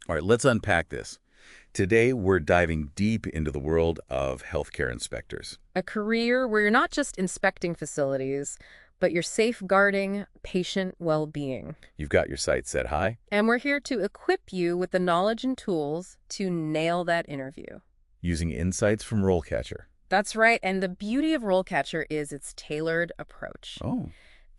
All right, let's unpack this. Today, we're diving deep into the world of healthcare inspectors. A career where you're not just inspecting facilities, but you're safeguarding patient well-being. You've got your sights set high, And we're here to equip you with the knowledge and tools to nail that interview. using insights from RoleCatcher. That's right, and the beauty of RoleCatcher is its tailored approach. Oh,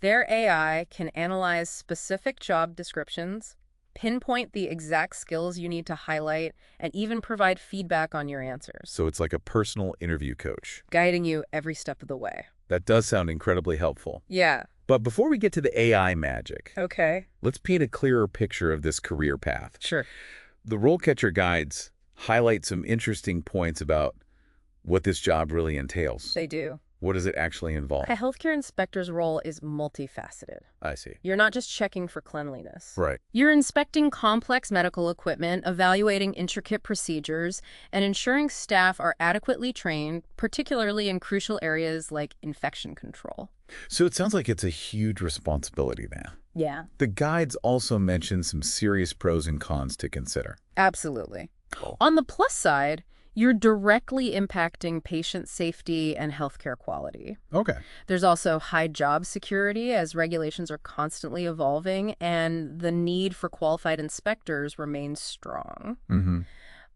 Their AI can analyze specific job descriptions, pinpoint the exact skills you need to highlight, and even provide feedback on your answers, so it's like a personal interview coach. guiding you every step of the way. That does sound incredibly helpful. Yeah. But before we get to the AI magic, Okay. let's paint a clearer picture of this career path. Sure. The RoleCatcher guides highlight some interesting points about what this job really entails. They do. What does it actually involve? A healthcare inspector's role is multifaceted. I see. You're not just checking for cleanliness. Right. You're inspecting complex medical equipment, evaluating intricate procedures, and ensuring staff are adequately trained, particularly in crucial areas like infection control. So it sounds like it's a huge responsibility now. Yeah. The guides also mention some serious pros and cons to consider. Absolutely. Cool. On the plus side, you're directly impacting patient safety and healthcare quality. Okay. There's also high job security as regulations are constantly evolving and the need for qualified inspectors remains strong. Mm-hmm.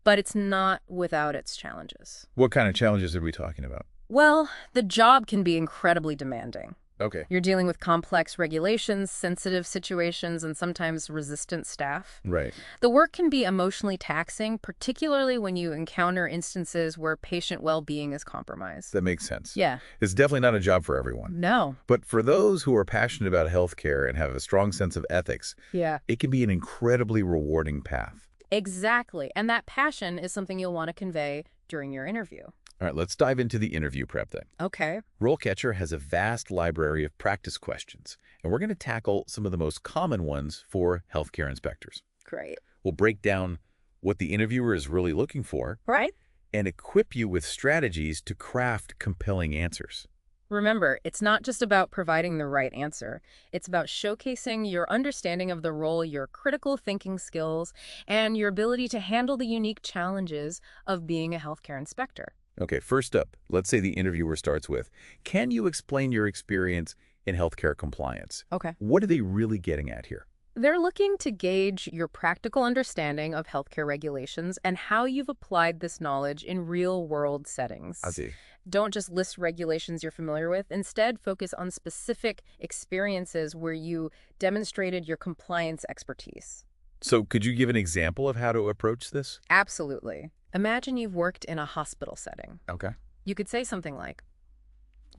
But it's not without its challenges. What kind of challenges are we talking about? Well, the job can be incredibly demanding. Okay. You're dealing with complex regulations, sensitive situations, and sometimes resistant staff. Right. The work can be emotionally taxing, particularly when you encounter instances where patient well-being is compromised. That makes sense. Yeah. It's definitely not a job for everyone. No. But for those who are passionate about healthcare and have a strong sense of ethics, Yeah. it can be an incredibly rewarding path. Exactly. And that passion is something you'll want to convey during your interview. All right, let's dive into the interview prep then. Okay. RoleCatcher has a vast library of practice questions, and we're going to tackle some of the most common ones for healthcare inspectors. Great. We'll break down what the interviewer is really looking for Right. and equip you with strategies to craft compelling answers. Remember, it's not just about providing the right answer. It's about showcasing your understanding of the role, your critical thinking skills, and your ability to handle the unique challenges of being a healthcare inspector. Okay, first up, let's say the interviewer starts with, can you explain your experience in healthcare compliance? Okay. What are they really getting at here? They're looking to gauge your practical understanding of healthcare regulations and how you've applied this knowledge in real-world settings. I see. Don't just list regulations you're familiar with. Instead, focus on specific experiences where you demonstrated your compliance expertise. So could you give an example of how to approach this? Absolutely. Imagine you've worked in a hospital setting. Okay. You could say something like,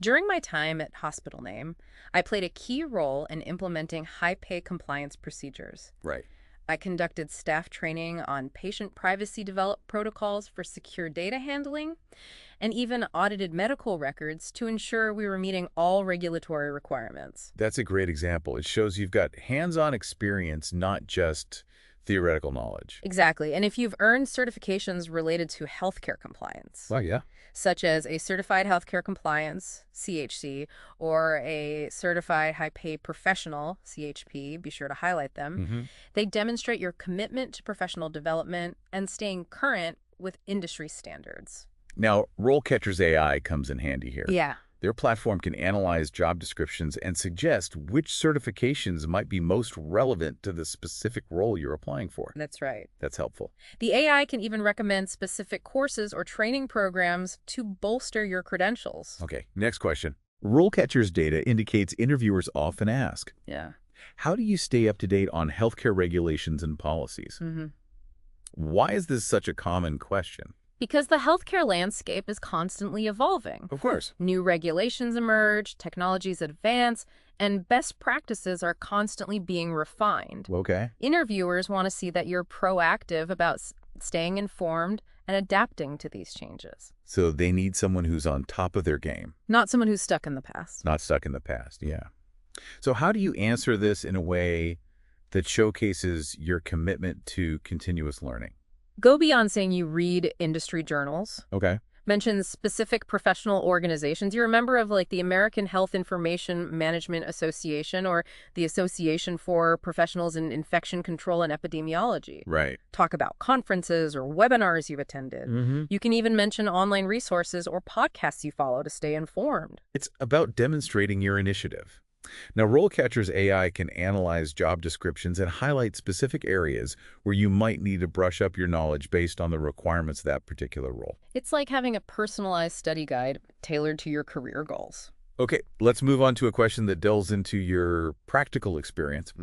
during my time at Hospital Name, I played a key role in implementing high-pay compliance procedures. Right. I conducted staff training on patient privacy developed protocols for secure data handling, and even audited medical records to ensure we were meeting all regulatory requirements. That's a great example. It shows you've got hands-on experience, not just theoretical knowledge. Exactly. And if you've earned certifications related to healthcare compliance, Well, yeah. such as a Certified Healthcare Compliance, CHC, or a Certified High-Pay Professional, CHP, be sure to highlight them, they demonstrate your commitment to professional development and staying current with industry standards. Now, RoleCatcher's AI comes in handy here. Yeah. Their platform can analyze job descriptions and suggest which certifications might be most relevant to the specific role you're applying for. That's right. That's helpful. The AI can even recommend specific courses or training programs to bolster your credentials. Okay, next question. RoleCatcher's data indicates interviewers often ask, Yeah. how do you stay up to date on healthcare regulations and policies? Why is this such a common question? Because the healthcare landscape is constantly evolving. Of course. New regulations emerge, technologies advance, and best practices are constantly being refined. Okay. Interviewers want to see that you're proactive about staying informed and adapting to these changes. So they need someone who's on top of their game, Not someone who's stuck in the past. not stuck in the past. Yeah. So how do you answer this in a way that showcases your commitment to continuous learning? Go beyond saying you read industry journals. Okay. Mentions specific professional organizations. You're a member of like the American Health Information Management Association or the Association for Professionals in Infection Control and Epidemiology. Right. Talk about conferences or webinars you've attended. You can even mention online resources or podcasts you follow to stay informed. It's about demonstrating your initiative. Now, RoleCatcher's AI can analyze job descriptions and highlight specific areas where you might need to brush up your knowledge based on the requirements of that particular role. It's like having a personalized study guide tailored to your career goals. Okay, let's move on to a question that delves into your practical experience.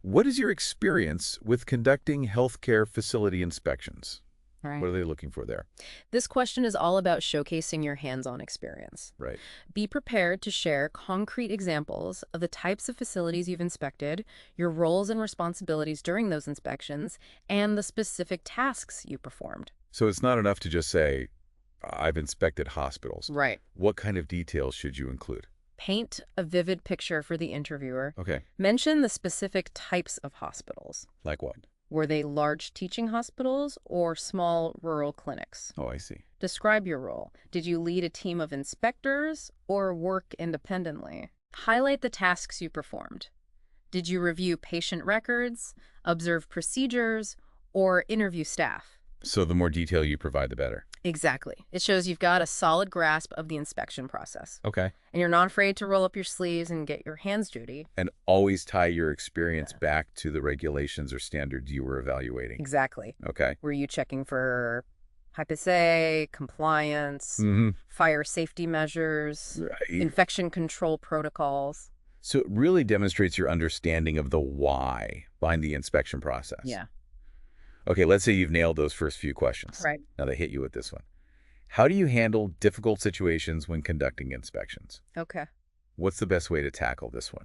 What is your experience with conducting healthcare facility inspections? Right. What are they looking for there? This question is all about showcasing your hands-on experience. Right. Be prepared to share concrete examples of the types of facilities you've inspected, your roles and responsibilities during those inspections, and the specific tasks you performed. So it's not enough to just say, I've inspected hospitals. Right. What kind of details should you include? Paint a vivid picture for the interviewer. Okay. Mention the specific types of hospitals. Like what? Were they large teaching hospitals or small rural clinics? Oh, I see. Describe your role. Did you lead a team of inspectors or work independently? Highlight the tasks you performed. Did you review patient records, observe procedures, or interview staff? So the more detail you provide, the better. Exactly. It shows you've got a solid grasp of the inspection process. Okay. And you're not afraid to roll up your sleeves and get your hands dirty. And always tie your experience back to the regulations or standards you were evaluating. Exactly. Okay. Were you checking for HIPAA, compliance, fire safety measures, infection control protocols? So it really demonstrates your understanding of the why behind the inspection process. Yeah. Okay, let's say you've nailed those first few questions. Right. Now they hit you with this one. How do you handle difficult situations when conducting inspections? Okay. What's the best way to tackle this one?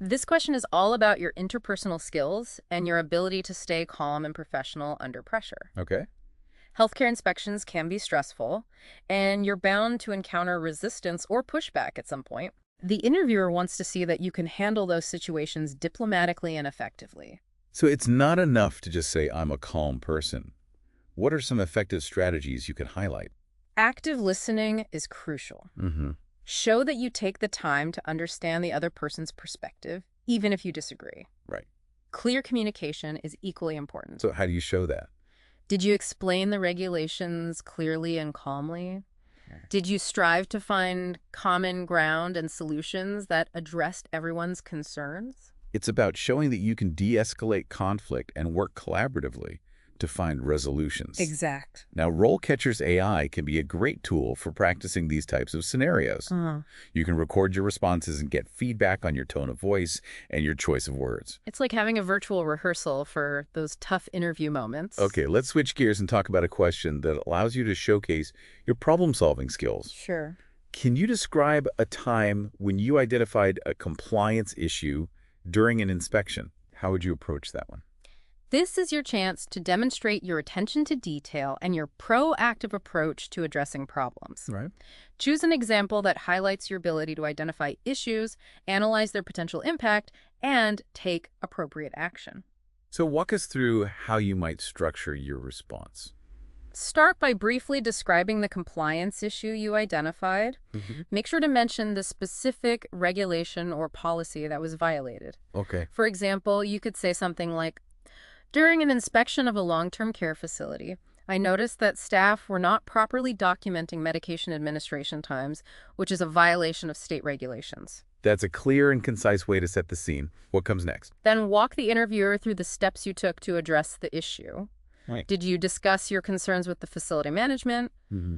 This question is all about your interpersonal skills and your ability to stay calm and professional under pressure. Okay. Healthcare inspections can be stressful, and you're bound to encounter resistance or pushback at some point. The interviewer wants to see that you can handle those situations diplomatically and effectively. So it's not enough to just say, I'm a calm person. What are some effective strategies you can highlight? Active listening is crucial. Show that you take the time to understand the other person's perspective, even if you disagree. Right. Clear communication is equally important. So how do you show that? Did you explain the regulations clearly and calmly? Did you strive to find common ground and solutions that addressed everyone's concerns? It's about showing that you can de-escalate conflict and work collaboratively to find resolutions. Exact. Now, RoleCatcher's AI can be a great tool for practicing these types of scenarios. You can record your responses and get feedback on your tone of voice and your choice of words. It's like having a virtual rehearsal for those tough interview moments. Okay, let's switch gears and talk about a question that allows you to showcase your problem-solving skills. Sure. Can you describe a time when you identified a compliance issue during an inspection? How would you approach that one? This is your chance to demonstrate your attention to detail and your proactive approach to addressing problems. Right. Choose an example that highlights your ability to identify issues, analyze their potential impact, and take appropriate action. So walk us through how you might structure your response. Start by briefly describing the compliance issue you identified. Make sure to mention the specific regulation or policy that was violated. Okay. For example, you could say something like, during an inspection of a long-term care facility, I noticed that staff were not properly documenting medication administration times, which is a violation of state regulations. That's a clear and concise way to set the scene. What comes next? Then walk the interviewer through the steps you took to address the issue. Right. Did you discuss your concerns with the facility management?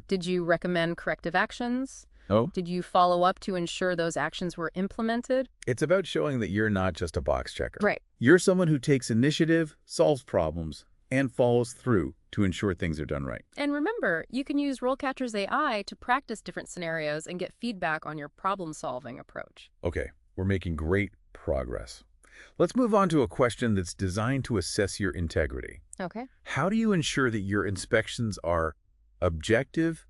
Did you recommend corrective actions? Oh? Did you follow up to ensure those actions were implemented? It's about showing that you're not just a box checker. Right. You're someone who takes initiative, solves problems, and follows through to ensure things are done right. And remember, you can use RoleCatcher's AI to practice different scenarios and get feedback on your problem-solving approach. Okay, we're making great progress. Let's move on to a question that's designed to assess your integrity. Okay. How do you ensure that your inspections are objective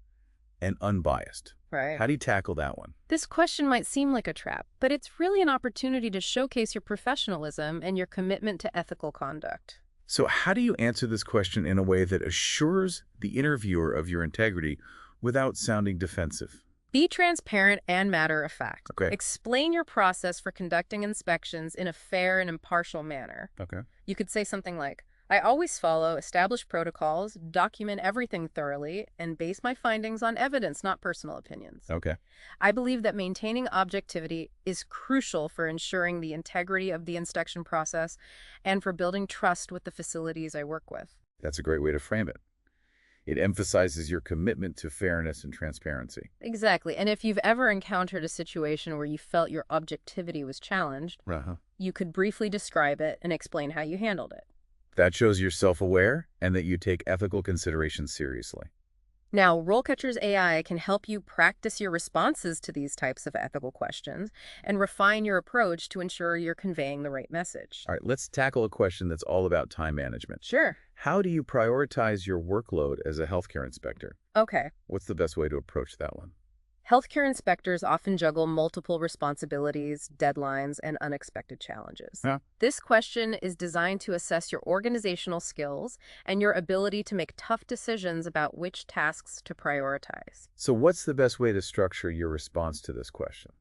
and unbiased? Right. How do you tackle that one? This question might seem like a trap, but it's really an opportunity to showcase your professionalism and your commitment to ethical conduct. So how do you answer this question in a way that assures the interviewer of your integrity without sounding defensive. Be transparent and matter of fact. Okay. Explain your process for conducting inspections in a fair and impartial manner. Okay. You could say something like, I always follow established protocols, document everything thoroughly, and base my findings on evidence, not personal opinions. Okay. I believe that maintaining objectivity is crucial for ensuring the integrity of the inspection process and for building trust with the facilities I work with. That's a great way to frame it. It emphasizes your commitment to fairness and transparency. Exactly. And if you've ever encountered a situation where you felt your objectivity was challenged, Uh-huh. you could briefly describe it and explain how you handled it. That shows you're self-aware and that you take ethical considerations seriously. Now, RoleCatcher's AI can help you practice your responses to these types of ethical questions and refine your approach to ensure you're conveying the right message. All right, let's tackle a question that's all about time management. Sure. How do you prioritize your workload as a healthcare inspector? Okay. What's the best way to approach that one? Healthcare inspectors often juggle multiple responsibilities, deadlines, and unexpected challenges. Yeah. This question is designed to assess your organizational skills and your ability to make tough decisions about which tasks to prioritize. So what's the best way to structure your response to this question?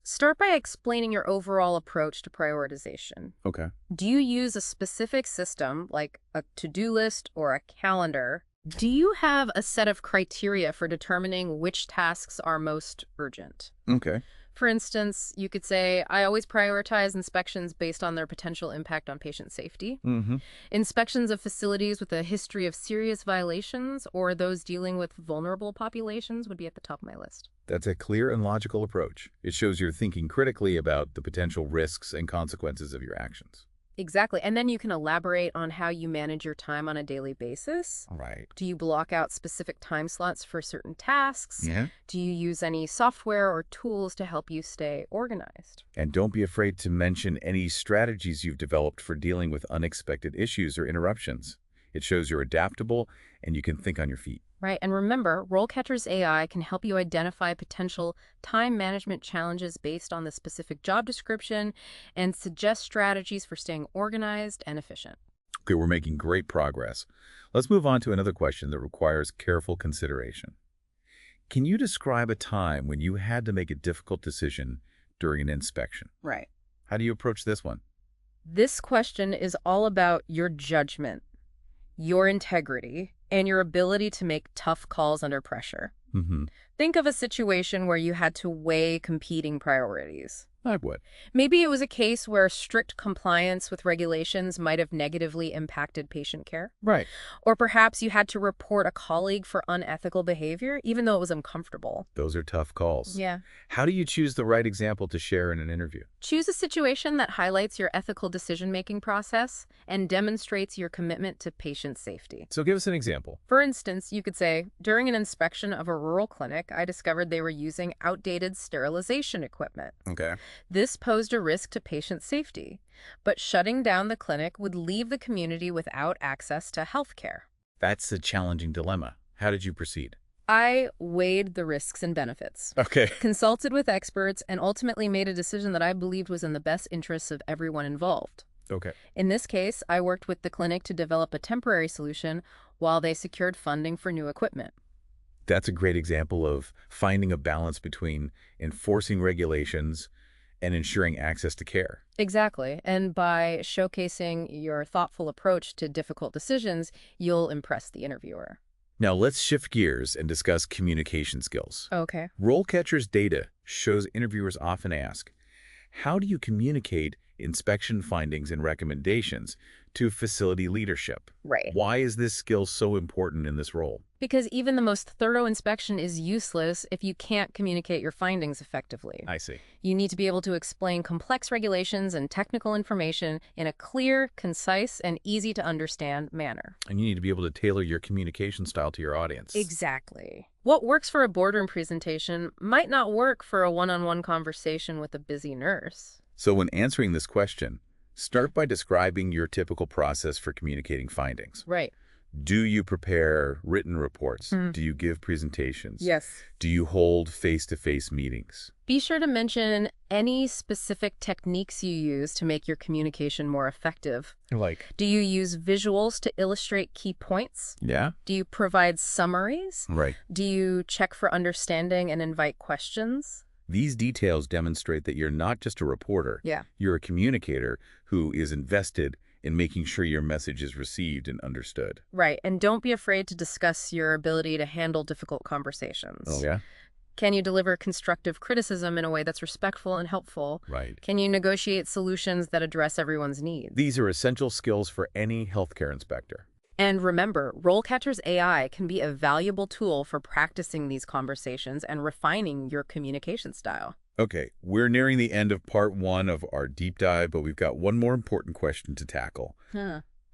Start by explaining your overall approach to prioritization. Okay. Do you use a specific system, like a to-do list or a calendar? Do you have a set of criteria for determining which tasks are most urgent? Okay. For instance, you could say, I always prioritize inspections based on their potential impact on patient safety. Mm-hmm. Inspections of facilities with a history of serious violations or those dealing with vulnerable populations would be at the top of my list. That's a clear and logical approach. It shows you're thinking critically about the potential risks and consequences of your actions. Exactly. And then you can elaborate on how you manage your time on a daily basis. All right. Do you block out specific time slots for certain tasks? Yeah. Do you use any software or tools to help you stay organized? And don't be afraid to mention any strategies you've developed for dealing with unexpected issues or interruptions. It shows you're adaptable and you can think on your feet. Right. And remember, RoleCatcher's AI can help you identify potential time management challenges based on the specific job description and suggest strategies for staying organized and efficient. Okay, we're making great progress. Let's move on to another question that requires careful consideration. Can you describe a time when you had to make a difficult decision during an inspection? Right. How do you approach this one? This question is all about your judgment, your integrity, and your ability to make tough calls under pressure. Mm-hmm. Think of a situation where you had to weigh competing priorities. I would. Maybe it was a case where strict compliance with regulations might have negatively impacted patient care. Right. Or perhaps you had to report a colleague for unethical behavior, even though it was uncomfortable. Those are tough calls. Yeah. How do you choose the right example to share in an interview? Choose a situation that highlights your ethical decision-making process and demonstrates your commitment to patient safety. So give us an example. For instance, you could say, during an inspection of a rural clinic, I discovered they were using outdated sterilization equipment. Okay. This posed a risk to patient safety, but shutting down the clinic would leave the community without access to health care. That's a challenging dilemma. How did you proceed? I weighed the risks and benefits, Okay. consulted with experts, and ultimately made a decision that I believed was in the best interests of everyone involved. Okay. In this case, I worked with the clinic to develop a temporary solution while they secured funding for new equipment. That's a great example of finding a balance between enforcing regulations and ensuring access to care. Exactly. And by showcasing your thoughtful approach to difficult decisions, you'll impress the interviewer. Now let's shift gears and discuss communication skills. Okay. RoleCatcher's data shows interviewers often ask, how do you communicate inspection findings and recommendations to facility leadership? Right. Why is this skill so important in this role? Because even the most thorough inspection is useless if you can't communicate your findings effectively. I see. You need to be able to explain complex regulations and technical information in a clear, concise, and easy-to-understand manner. And you need to be able to tailor your communication style to your audience. Exactly. What works for a boardroom presentation might not work for a one-on-one conversation with a busy nurse. So when answering this question, start by describing your typical process for communicating findings. Right. Do you prepare written reports? Mm. Do you give presentations? Yes. Do you hold face-to-face meetings? Be sure to mention any specific techniques you use to make your communication more effective. Like, Do you use visuals to illustrate key points? yeah? Do you provide summaries? Right. Do you check for understanding and invite questions? These details demonstrate that you're not just a reporter. Yeah. You're a communicator who is invested in making sure your message is received and understood. Right. And don't be afraid to discuss your ability to handle difficult conversations. Oh, yeah? Can you deliver constructive criticism in a way that's respectful and helpful? Right. Can you negotiate solutions that address everyone's needs? These are essential skills for any healthcare inspector. And remember, RoleCatcher's AI can be a valuable tool for practicing these conversations and refining your communication style. Okay, we're nearing the end of part 1 of our deep dive, but we've got one more important question to tackle.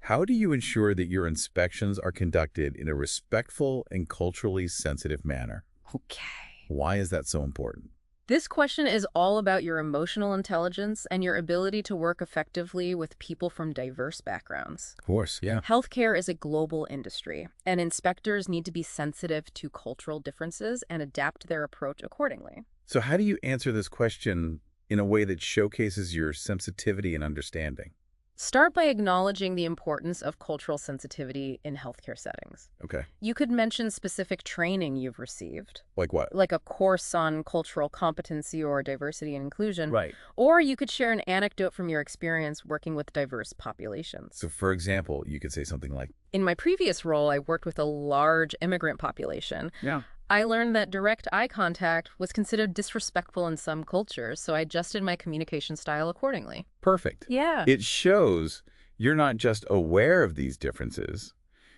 How do you ensure that your inspections are conducted in a respectful and culturally sensitive manner? Okay. Why is that so important? This question is all about your emotional intelligence and your ability to work effectively with people from diverse backgrounds. Of course, yeah. Healthcare is a global industry, and inspectors need to be sensitive to cultural differences and adapt their approach accordingly. So how do you answer this question in a way that showcases your sensitivity and understanding? Start by acknowledging the importance of cultural sensitivity in healthcare settings. Okay. You could mention specific training you've received, Like what? like a course on cultural competency or diversity and inclusion. Right. Or you could share an anecdote from your experience working with diverse populations. So for example, you could say something like, In my previous role, I worked with a large immigrant population. yeah. I learned that direct eye contact was considered disrespectful in some cultures, so I adjusted my communication style accordingly. Perfect. Yeah. It shows you're not just aware of these differences,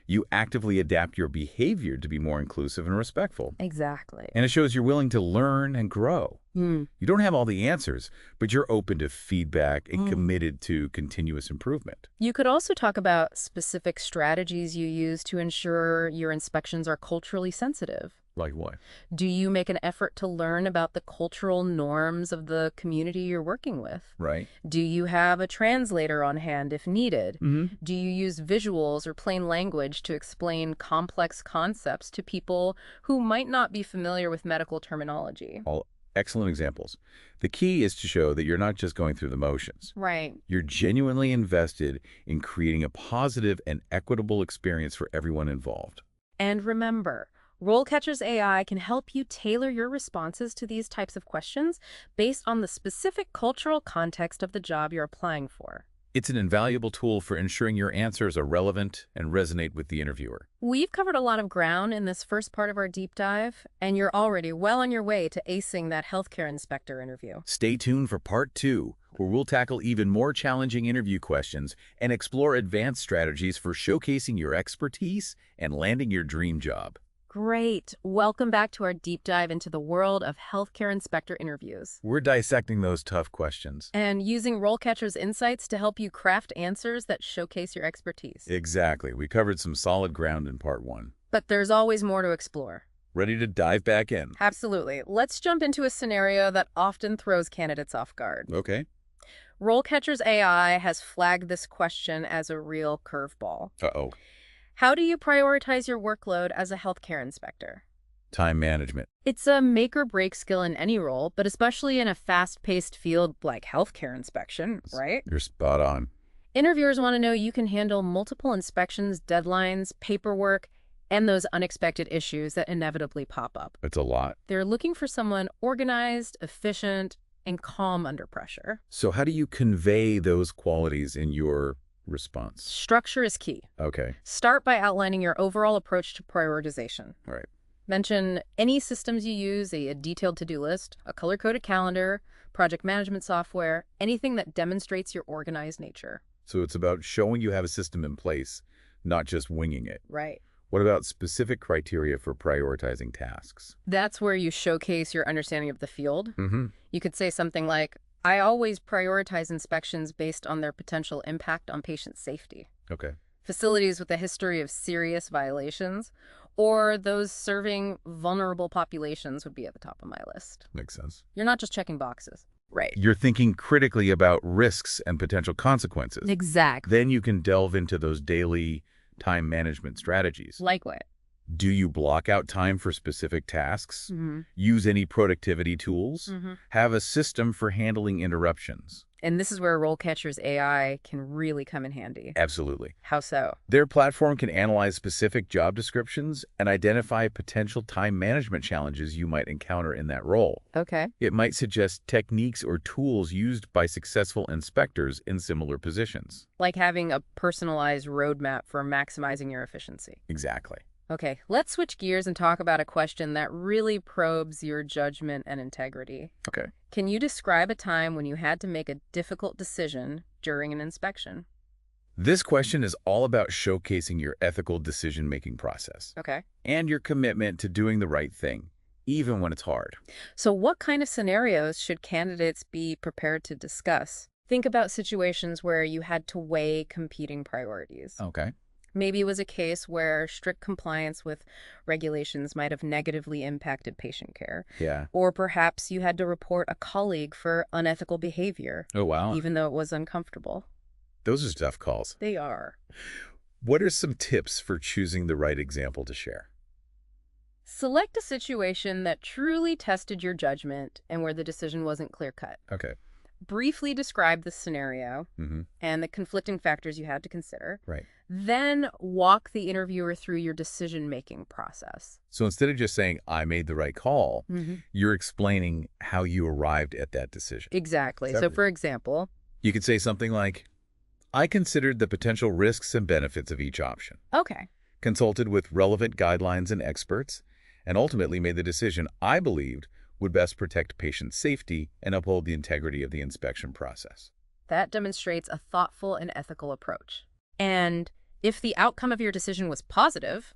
you actively adapt your behavior to be more inclusive and respectful. Exactly. And it shows you're willing to learn and grow. You don't have all the answers, but you're open to feedback and committed to continuous improvement. You could also talk about specific strategies you use to ensure your inspections are culturally sensitive. Like what? Do you make an effort to learn about the cultural norms of the community you're working with? Right. Do you have a translator on hand if needed? Mm-hmm. Do you use visuals or plain language to explain complex concepts to people who might not be familiar with medical terminology? All excellent examples. The key is to show that you're not just going through the motions. Right. You're genuinely invested in creating a positive and equitable experience for everyone involved. And remember, RoleCatcher's AI can help you tailor your responses to these types of questions based on the specific cultural context of the job you're applying for. It's an invaluable tool for ensuring your answers are relevant and resonate with the interviewer. We've covered a lot of ground in this first part of our deep dive, and you're already well on your way to acing that healthcare inspector interview. Stay tuned for part 2, where we'll tackle even more challenging interview questions and explore advanced strategies for showcasing your expertise and landing your dream job. Great. Welcome back to our deep dive into the world of healthcare inspector interviews. We're dissecting those tough questions. And using RoleCatcher's insights to help you craft answers that showcase your expertise. Exactly. We covered some solid ground in part 1. But there's always more to explore. Ready to dive back in? Absolutely. Let's jump into a scenario that often throws candidates off guard. Okay. RoleCatcher's AI has flagged this question as a real curveball. Uh-oh. How do you prioritize your workload as a healthcare inspector? Time management. It's a make or break skill in any role, but especially in a fast-paced field like healthcare inspection, right? You're spot on. Interviewers want to know you can handle multiple inspections, deadlines, paperwork, and those unexpected issues that inevitably pop up. It's a lot. They're looking for someone organized, efficient, and calm under pressure. So how do you convey those qualities in your response? Structure is key. Okay. Start by outlining your overall approach to prioritization. All right. Mention any systems you use, a detailed to-do list, a color-coded calendar, project management software, anything that demonstrates your organized nature. So it's about showing you have a system in place, not just winging it. Right. What about specific criteria for prioritizing tasks? That's where you showcase your understanding of the field. Mm-hmm. You could say something like, I always prioritize inspections based on their potential impact on patient safety. Okay. Facilities with a history of serious violations or those serving vulnerable populations would be at the top of my list. Makes sense. You're not just checking boxes. Right. You're thinking critically about risks and potential consequences. Exactly. Then you can delve into those daily time management strategies. Like what? Do you block out time for specific tasks? Mm-hmm. Use any productivity tools? Mm-hmm. Have a system for handling interruptions? And this is where RoleCatcher's AI can really come in handy. Absolutely. How so? Their platform can analyze specific job descriptions and identify potential time management challenges you might encounter in that role. Okay. It might suggest techniques or tools used by successful inspectors in similar positions. Like having a personalized roadmap for maximizing your efficiency. Exactly. Okay, let's switch gears and talk about a question that really probes your judgment and integrity. Okay. Can you describe a time when you had to make a difficult decision during an inspection? This question is all about showcasing your ethical decision-making process Okay. and your commitment to doing the right thing, even when it's hard. So what kind of scenarios should candidates be prepared to discuss? Think about situations where you had to weigh competing priorities. Okay. Maybe it was a case where strict compliance with regulations might have negatively impacted patient care. Yeah. Or perhaps you had to report a colleague for unethical behavior, Oh, wow. even though it was uncomfortable. Those are tough calls. They are. What are some tips for choosing the right example to share? Select a situation that truly tested your judgment and where the decision wasn't clear-cut. Okay. Briefly describe the scenario and the conflicting factors you had to consider. Right. Then walk the interviewer through your decision-making process. So instead of just saying, I made the right call, you're explaining how you arrived at that decision. Exactly. So Separate. for example, You could say something like, I considered the potential risks and benefits of each option, okay, consulted with relevant guidelines and experts, and ultimately made the decision I believed would best protect patient safety and uphold the integrity of the inspection process. that demonstrates a thoughtful and ethical approach. And if the outcome of your decision was positive,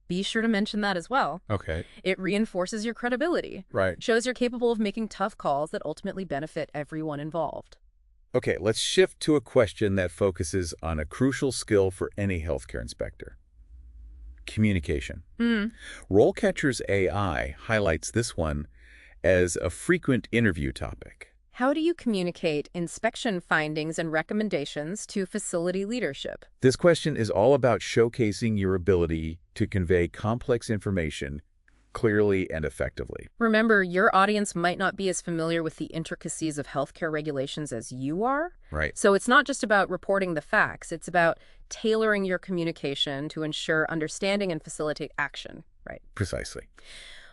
be sure to mention that as well. Okay. It reinforces your credibility, Right. shows you're capable of making tough calls that ultimately benefit everyone involved. Okay, let's shift to a question that focuses on a crucial skill for any healthcare inspector. Communication. RoleCatcher's AI highlights this one as a frequent interview topic. How do you communicate inspection findings and recommendations to facility leadership? This question is all about showcasing your ability to convey complex information clearly and effectively. Remember, your audience might not be as familiar with the intricacies of healthcare regulations as you are. Right. So it's not just about reporting the facts, it's about tailoring your communication to ensure understanding and facilitate action. Right. Precisely.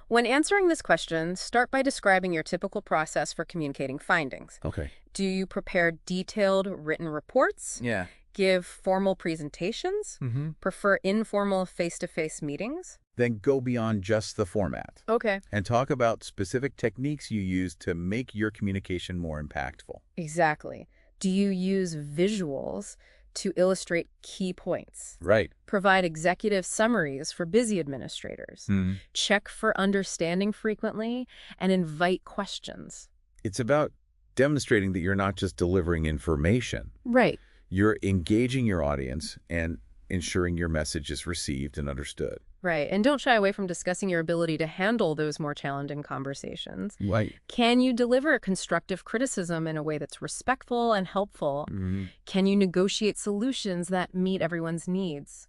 When answering this question, start by describing your typical process for communicating findings. Okay. Do you prepare detailed written reports? Yeah. Give formal presentations? Prefer informal face-to-face meetings? Then go beyond just the format Okay. and talk about specific techniques you use to make your communication more impactful. Exactly. Do you use visuals to illustrate key points? Right. Provide executive summaries for busy administrators. Check for understanding frequently and invite questions. It's about demonstrating that you're not just delivering information. Right. You're engaging your audience and ensuring your message is received and understood. Right. And don't shy away from discussing your ability to handle those more challenging conversations. Right. Can you deliver constructive criticism in a way that's respectful and helpful? Can you negotiate solutions that meet everyone's needs?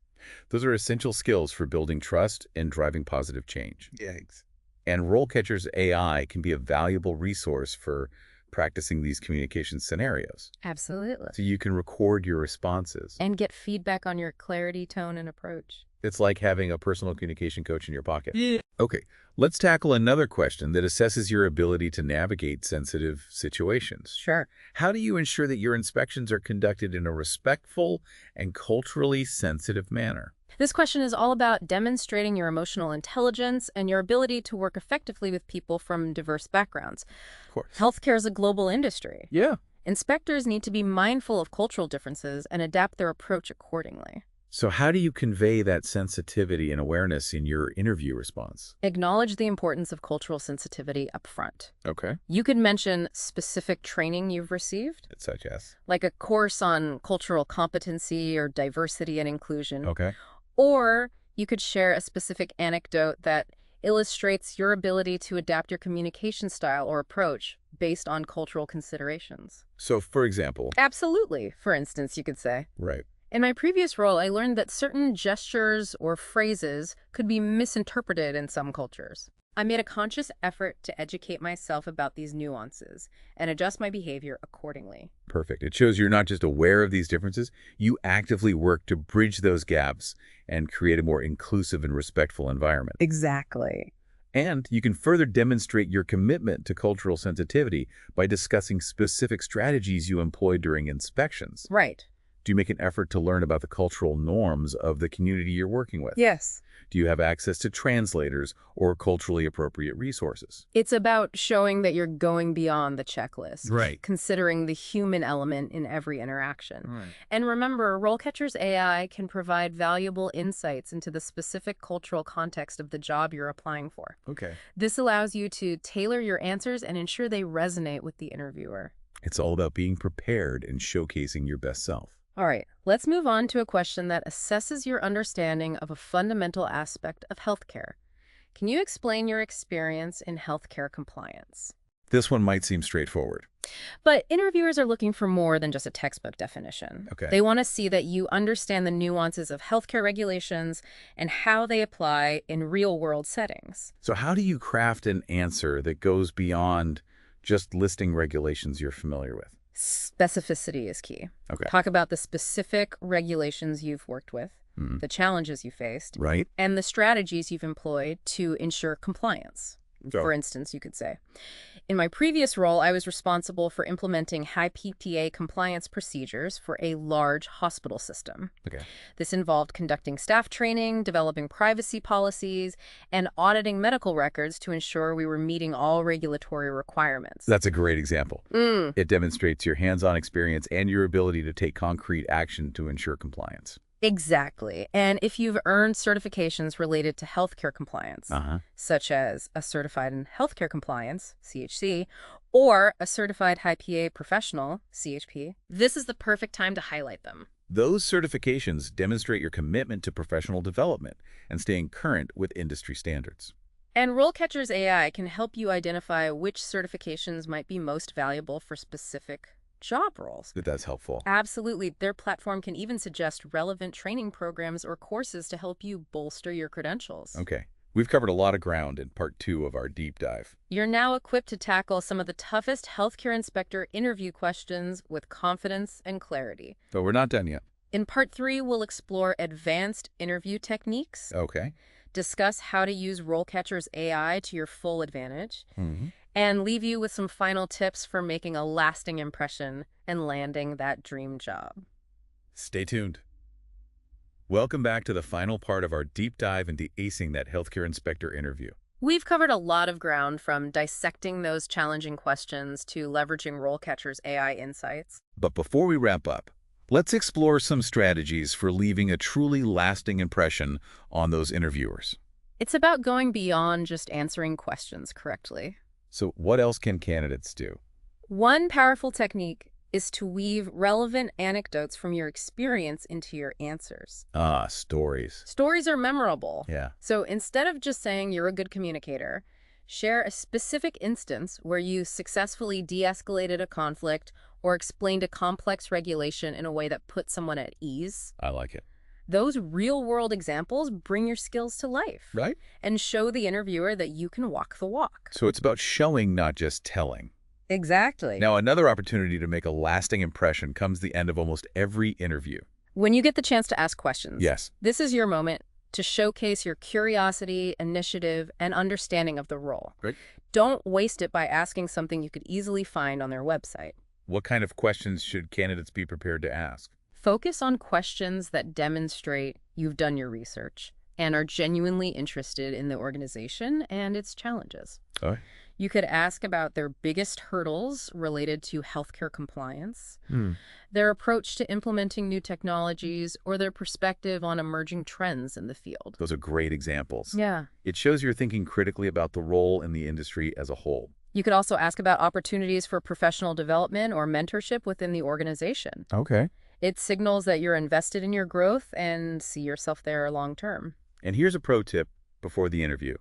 Those are essential skills for building trust and driving positive change. Yikes. And RoleCatcher's AI can be a valuable resource for practicing these communication scenarios. Absolutely. So you can record your responses. And get feedback on your clarity, tone, and approach. It's like having a personal communication coach in your pocket. Yeah. Okay, let's tackle another question that assesses your ability to navigate sensitive situations. Sure. How do you ensure that your inspections are conducted in a respectful and culturally sensitive manner? This question is all about demonstrating your emotional intelligence and your ability to work effectively with people from diverse backgrounds. Of course. Healthcare is a global industry. Yeah. Inspectors need to be mindful of cultural differences and adapt their approach accordingly. So how do you convey that sensitivity and awareness in your interview response? Acknowledge the importance of cultural sensitivity up front. Okay. You could mention specific training you've received, Such as? like a course on cultural competency or diversity and inclusion. Okay. Or you could share a specific anecdote that illustrates your ability to adapt your communication style or approach based on cultural considerations. So, for example, Absolutely, for instance, you could say. right. In my previous role, I learned that certain gestures or phrases could be misinterpreted in some cultures. I made a conscious effort to educate myself about these nuances and adjust my behavior accordingly. Perfect. It shows you're not just aware of these differences, you actively work to bridge those gaps and create a more inclusive and respectful environment. Exactly. And you can further demonstrate your commitment to cultural sensitivity by discussing specific strategies you employ during inspections. Right. Do you make an effort to learn about the cultural norms of the community you're working with? Yes. Do you have access to translators or culturally appropriate resources? It's about showing that you're going beyond the checklist, Right. considering the human element in every interaction. Right. And remember, RoleCatcher's AI can provide valuable insights into the specific cultural context of the job you're applying for. Okay. This allows you to tailor your answers and ensure they resonate with the interviewer. It's all about being prepared and showcasing your best self. All right, let's move on to a question that assesses your understanding of a fundamental aspect of healthcare. Can you explain your experience in healthcare compliance? This one might seem straightforward. But interviewers are looking for more than just a textbook definition. Okay. They want to see that you understand the nuances of healthcare regulations and how they apply in real-world settings. So how do you craft an answer that goes beyond just listing regulations you're familiar with? Specificity is key. Okay. Talk about the specific regulations you've worked with, the challenges you faced, Right. and the strategies you've employed to ensure compliance. So- For instance, you could say, in my previous role, I was responsible for implementing high PPA compliance procedures for a large hospital system. Okay. This involved conducting staff training, developing privacy policies, and auditing medical records to ensure we were meeting all regulatory requirements. That's a great example. It demonstrates your hands-on experience and your ability to take concrete action to ensure compliance. Exactly. And if you've earned certifications related to healthcare compliance, such as a Certified in Healthcare Compliance, CHC, or a Certified High PA Professional, CHP, this is the perfect time to highlight them. Those certifications demonstrate your commitment to professional development and staying current with industry standards. And RoleCatcher's AI can help you identify which certifications might be most valuable for specific job roles. That's helpful. Absolutely. Their platform can even suggest relevant training programs or courses to help you bolster your credentials. Okay. We've covered a lot of ground in part 2 of our deep dive. You're now equipped to tackle some of the toughest healthcare inspector interview questions with confidence and clarity. But we're not done yet. In part 3, we'll explore advanced interview techniques, Okay. discuss how to use RoleCatcher's AI to your full advantage, and leave you with some final tips for making a lasting impression and landing that dream job. Stay tuned. Welcome back to the final part of our deep dive into acing that healthcare inspector interview. We've covered a lot of ground, from dissecting those challenging questions to leveraging RoleCatcher's AI insights. But before we wrap up, let's explore some strategies for leaving a truly lasting impression on those interviewers. It's about going beyond just answering questions correctly. So what else can candidates do? One powerful technique is to weave relevant anecdotes from your experience into your answers. Stories. Stories are memorable. Yeah. So instead of just saying you're a good communicator, share a specific instance where you successfully de-escalated a conflict or explained a complex regulation in a way that put someone at ease. I like it. Those real-world examples bring your skills to life. Right? And show the interviewer that you can walk the walk. So it's about showing, not just telling. Exactly. Now, another opportunity to make a lasting impression comes the end of almost every interview. When you get the chance to ask questions, Yes. this is your moment to showcase your curiosity, initiative, and understanding of the role. Right. Don't waste it by asking something you could easily find on their website. What kind of questions should candidates be prepared to ask? Focus on questions that demonstrate you've done your research and are genuinely interested in the organization and its challenges. Oh. You could ask about their biggest hurdles related to healthcare compliance, their approach to implementing new technologies, or their perspective on emerging trends in the field. Those are great examples. Yeah. It shows you're thinking critically about the role in the industry as a whole. You could also ask about opportunities for professional development or mentorship within the organization. Okay. It signals that you're invested in your growth and see yourself there long term. And here's a pro tip before the interview.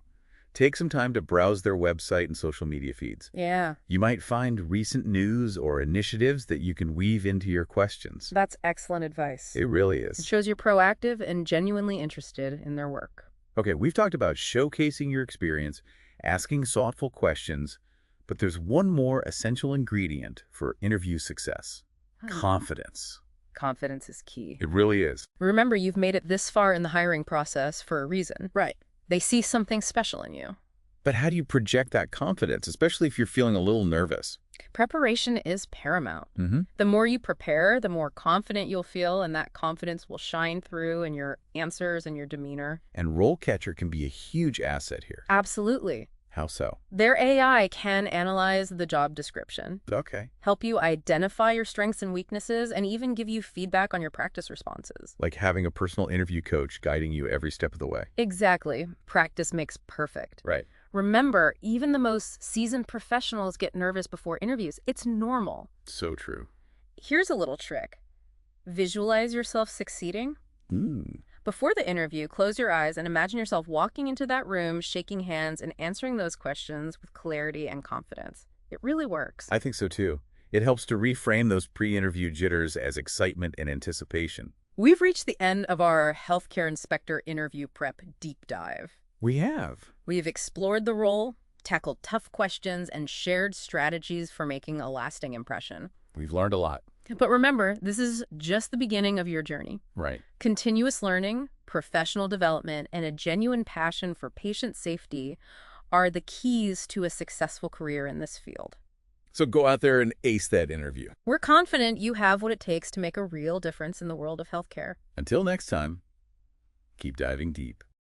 Take some time to browse their website and social media feeds. Yeah, You might find recent news or initiatives that you can weave into your questions. that's excellent advice. It really It is. shows you're proactive and genuinely interested in their work. Okay, we've talked about showcasing your experience, asking thoughtful questions, but there's one more essential ingredient for interview success: confidence. Confidence is key. It really is. Remember, you've made it this far in the hiring process for a reason. Right. They see something special in you. But how do you project that confidence, especially if you're feeling a little nervous? Preparation is paramount. Mm-hmm. The more you prepare, the more confident you'll feel, and that confidence will shine through in your answers and your demeanor. And RoleCatcher can be a huge asset here. Absolutely. How so? Their AI can analyze the job description, Okay. help you identify your strengths and weaknesses, and even give you feedback on your practice responses. Like having a personal interview coach guiding you every step of the way. Exactly. Practice makes perfect. Right. Remember, even the most seasoned professionals get nervous before interviews. It's normal. So true. Here's a little trick. Visualize yourself succeeding. Before the interview, close your eyes and imagine yourself walking into that room, shaking hands, and answering those questions with clarity and confidence. It really works. I think so too. It helps to reframe those pre-interview jitters as excitement and anticipation. We've reached the end of our healthcare inspector interview prep deep dive. We have. We've explored the role, tackled tough questions, and shared strategies for making a lasting impression. We've learned a lot. But remember, this is just the beginning of your journey. Right. Continuous learning, professional development, and a genuine passion for patient safety are the keys to a successful career in this field. So go out there and ace that interview. We're confident you have what it takes to make a real difference in the world of healthcare. Until next time, keep diving deep.